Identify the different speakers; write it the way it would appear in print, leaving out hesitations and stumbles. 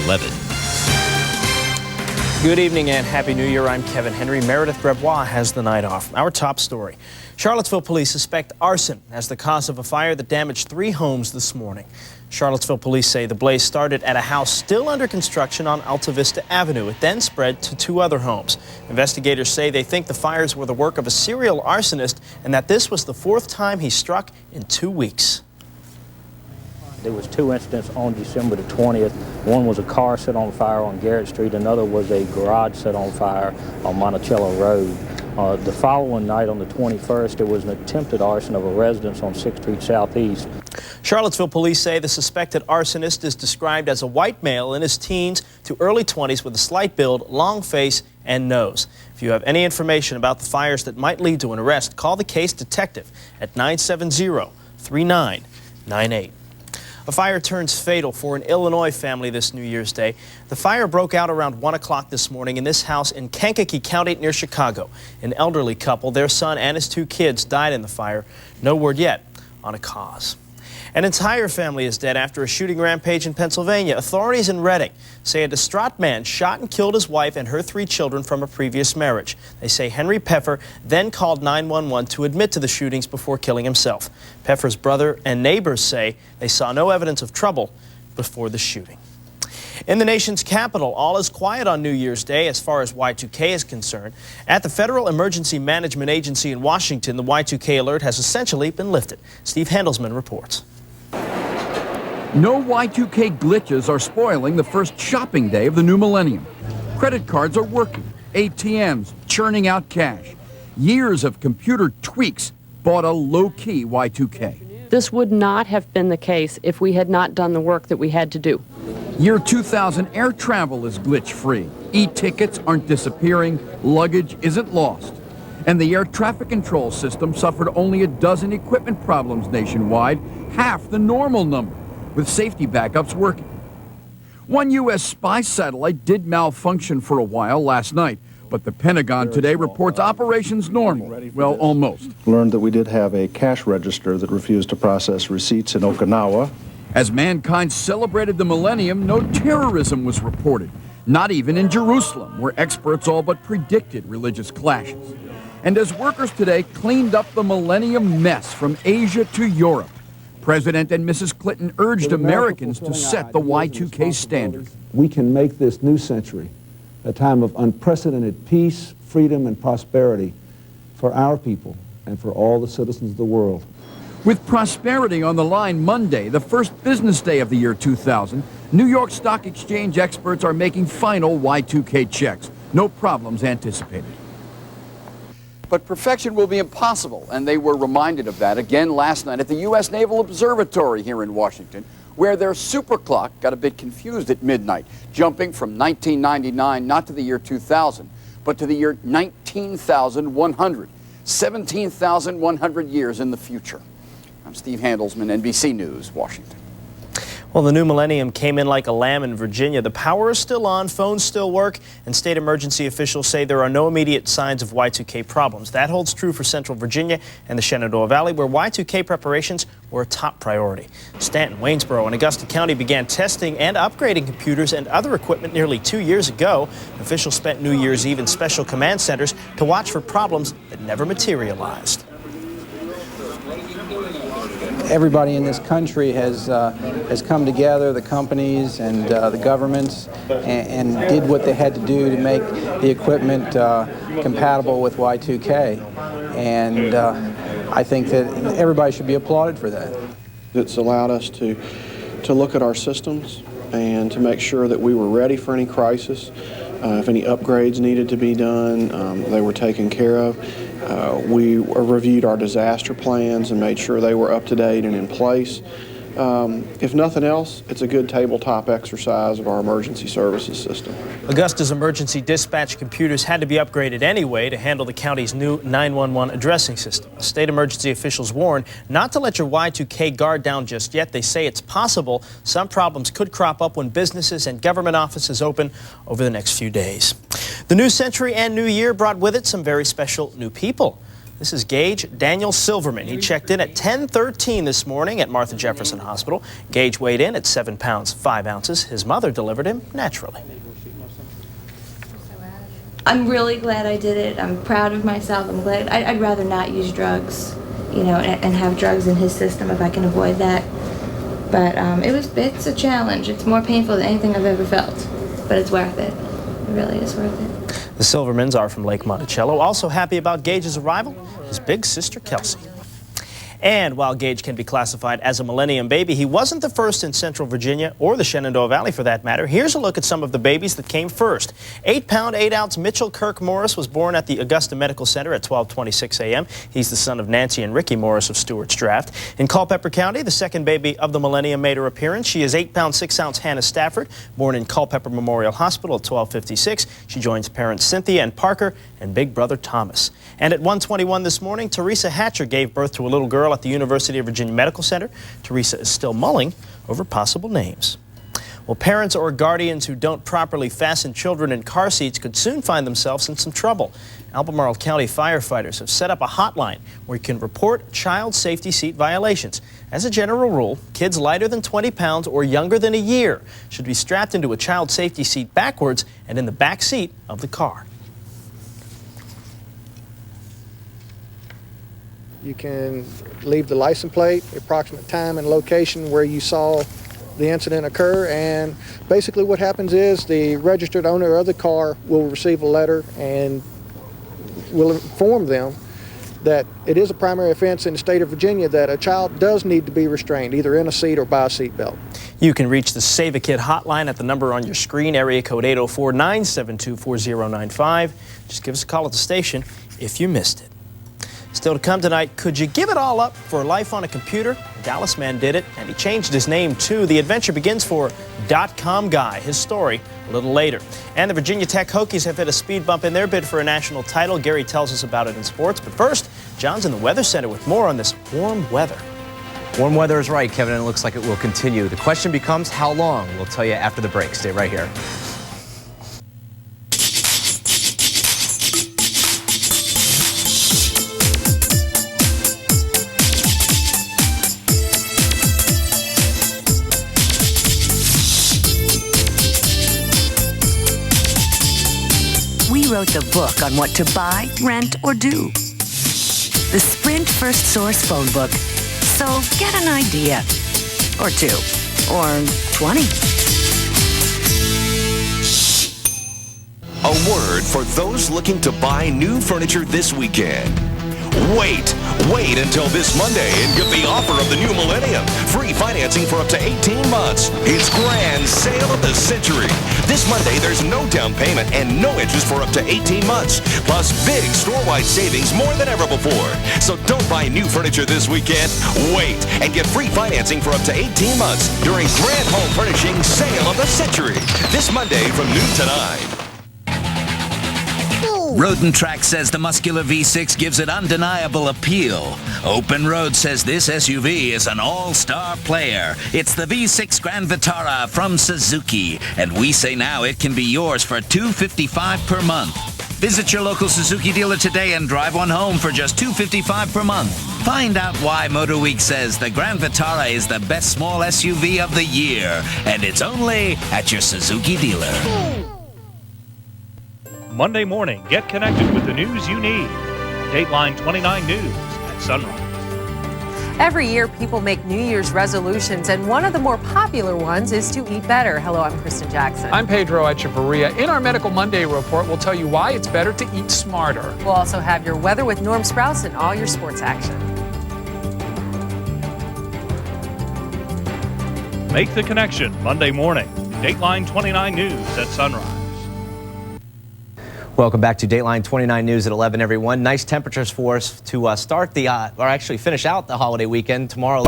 Speaker 1: 11.
Speaker 2: Good evening and Happy New Year. I'm Kevin Henry. Meredith Grebois has the night off. Our top story. Charlottesville police suspect arson as the cause of a fire that damaged 3 homes this morning. Charlottesville police say the blaze started at a house still under construction on Alta Vista Avenue. It then spread to 2 other homes. Investigators say they think the fires were the work of a serial arsonist and that this was the 4th time he struck in 2 weeks.
Speaker 3: There was 2 incidents on December the 20th. One was a car set on fire on Garrett Street. Another was a garage set on fire on Monticello Road. The following night on the 21st, there was an attempted arson of a residence on 6th Street Southeast.
Speaker 2: Charlottesville police say the suspected arsonist is described as a white male in his teens to early 20s with a slight build, long face, and nose. If you have any information about the fires that might lead to an arrest, call the case detective at 970-3998. A fire turns fatal for an Illinois family this New Year's Day. The fire broke out around 1 o'clock this morning in this house in Kankakee County near Chicago. An elderly couple, their son and his 2 kids died in the fire. No word yet on a cause. An entire family is dead after a shooting rampage in Pennsylvania. Authorities in Reading say a distraught man shot and killed his wife and her 3 children from a previous marriage. They say Henry Peffer then called 911 to admit to the shootings before killing himself. Peffer's brother and neighbors say they saw no evidence of trouble before the shooting. In the nation's capital, all is quiet on New Year's Day as far as Y2K is concerned. At the Federal Emergency Management Agency in Washington, the Y2K alert has essentially been lifted. Steve Handelsman reports.
Speaker 4: No Y2K glitches are spoiling the first shopping day of the new millennium. Credit cards are working, ATMs churning out cash. Years of computer tweaks bought a low-key Y2K.
Speaker 5: This would not have been the case if we had not done the work that we had to do.
Speaker 4: Year 2000 air travel is glitch-free. E-tickets aren't disappearing, luggage isn't lost. And the air traffic control system suffered only a dozen equipment problems nationwide, half the normal number, with safety backups working. One U.S. spy satellite did malfunction for a while last night, but the Pentagon today reports operations normal. Well, almost.
Speaker 6: Learned that we did have a cash register that refused to process receipts in Okinawa.
Speaker 4: As mankind celebrated the millennium, no terrorism was reported, not even in Jerusalem, where experts all but predicted religious clashes. And as workers today cleaned up the millennium mess from Asia to Europe, President and Mrs. Clinton urged Americans to set the Y2K standard.
Speaker 7: We can make this new century a time of unprecedented peace, freedom, and prosperity for our people and for all the citizens of the world.
Speaker 4: With prosperity on the line Monday, the first business day of the year 2000, New York Stock Exchange experts are making final Y2K checks. No problems anticipated.
Speaker 8: But perfection will be impossible, and they were reminded of that again last night at the U.S. Naval Observatory here in Washington, where their super clock got a bit confused at midnight, jumping from 1999 not to the year 2000, but to the year 19,100, 17,100 years in the future. I'm Steve Handelsman, NBC News, Washington.
Speaker 2: Well, the new millennium came in like a lamb in Virginia. The power is still on, phones still work, and state emergency officials say there are no immediate signs of Y2K problems. That holds true for Central Virginia and the Shenandoah Valley, where Y2K preparations were a top priority. Stanton, Waynesboro, and Augusta County began testing and upgrading computers and other equipment nearly 2 years ago. Officials spent New Year's Eve in special command centers to watch for problems that never materialized.
Speaker 9: Everybody in this country has come together, the companies and the governments, and did what they had to do to make the equipment compatible with Y2K. And I think that everybody should be applauded for that.
Speaker 10: It's allowed us to look at our systems and to make sure that we were ready for any crisis. If any upgrades needed to be done, they were taken care of. We reviewed our disaster plans and made sure they were up to date and in place. If nothing else, it's a good tabletop exercise of our emergency services system.
Speaker 2: Augusta's emergency dispatch computers had to be upgraded anyway to handle the county's new 911 addressing system. State emergency officials warn not to let your Y2K guard down just yet. They say it's possible some problems could crop up when businesses and government offices open over the next few days. The new century and new year brought with it some very special new people. This is Gage Daniel Silverman. He checked in at 10:13 this morning at Martha Jefferson Hospital. Gage weighed in at 7 pounds 5 ounces. His mother delivered him naturally.
Speaker 1: I'm really glad I did it. I'm proud of myself. I'm glad. I'd rather not use drugs, you know, and have drugs in his system if I can avoid that. But it's a challenge. It's more painful than anything I've ever felt, but it's worth it. It really is worth it.
Speaker 2: The Silvermans are from Lake Monticello. Also happy about Gage's arrival, his big sister Kelsey. And while Gage can be classified as a millennium baby, he wasn't the first in Central Virginia or the Shenandoah Valley for that matter. Here's a look at some of the babies that came first. 8-pound, 8-ounce Mitchell Kirk Morris was born at the Augusta Medical Center at 12:26 a.m. He's the son of Nancy and Ricky Morris of Stewart's Draft. In Culpeper County, the second baby of the millennium made her appearance. She is 8-pound, 6-ounce Hannah Stafford, born in Culpeper Memorial Hospital at 12:56. She joins parents Cynthia and Parker and big brother Thomas. And at 1:21 this morning, Teresa Hatcher gave birth to a little girl at the University of Virginia Medical Center. Teresa is still mulling over possible names. Well, parents or guardians who don't properly fasten children in car seats could soon find themselves in some trouble. Albemarle County firefighters have set up a hotline where you can report child safety seat violations. As a general rule, kids lighter than 20 pounds or younger than a year should be strapped into a child safety seat backwards and in the back seat of the car.
Speaker 11: You can leave the license plate, the approximate time and location where you saw the incident occur, and basically what happens is the registered owner of the car will receive a letter and will inform them that it is a primary offense in the state of Virginia that a child does need to be restrained, either in a seat or by a seat belt.
Speaker 2: You can reach the Save a Kid hotline at the number on your screen, area code 804-972-4095. Just give us a call at the station if you missed it. Still to come tonight, could you give it all up for life on a computer? A Dallas man did it, and he changed his name too. The adventure begins for .com Guy. His story a little later. And the Virginia Tech Hokies have hit a speed bump in their bid for a national title. Gary tells us about it in sports. But first, John's in the Weather Center with more on this warm weather.
Speaker 12: Warm weather is right, Kevin, and it looks like it will continue. The question becomes how long? We'll tell you after the break. Stay right here.
Speaker 13: We wrote the book on what to buy, rent, or do. The Sprint First Source phone book. So get an idea. Or 2. Or 20.
Speaker 14: A word for those looking to buy new furniture this weekend. Wait until this Monday and get the offer of the new millennium. Free financing for up to 18 months. It's grand sale of the century. This Monday, there's no down payment and no interest for up to 18 months. Plus big store-wide savings more than ever before. So don't buy new furniture this weekend. Wait and get free financing for up to 18 months during Grand Home Furnishing Sale of the Century. This Monday from noon to 9.
Speaker 15: Road & Track says the muscular V6 gives it undeniable appeal. Open Road says this SUV is an all-star player. It's the V6 Grand Vitara from Suzuki, and we say now it can be yours for $255 per month. Visit your local Suzuki dealer today and drive one home for just $255 per month. Find out why MotorWeek says the Grand Vitara is the best small SUV of the year, and it's only at your Suzuki dealer.
Speaker 16: Monday morning, get connected with the news you need. Dateline 29 News at sunrise.
Speaker 17: Every year, people make New Year's resolutions, and one of the more popular ones is to eat better. Hello, I'm Kristen Jackson.
Speaker 18: I'm Pedro Echevarria. In our Medical Monday report, we'll tell you why it's better to eat smarter.
Speaker 17: We'll also have your weather with Norm Sprouse and all your sports action.
Speaker 16: Make the connection Monday morning. Dateline 29 News at sunrise.
Speaker 12: Welcome back to Dateline 29 News at 11, everyone. Nice temperatures for us to start the, or actually finish out the holiday weekend. Tomorrow,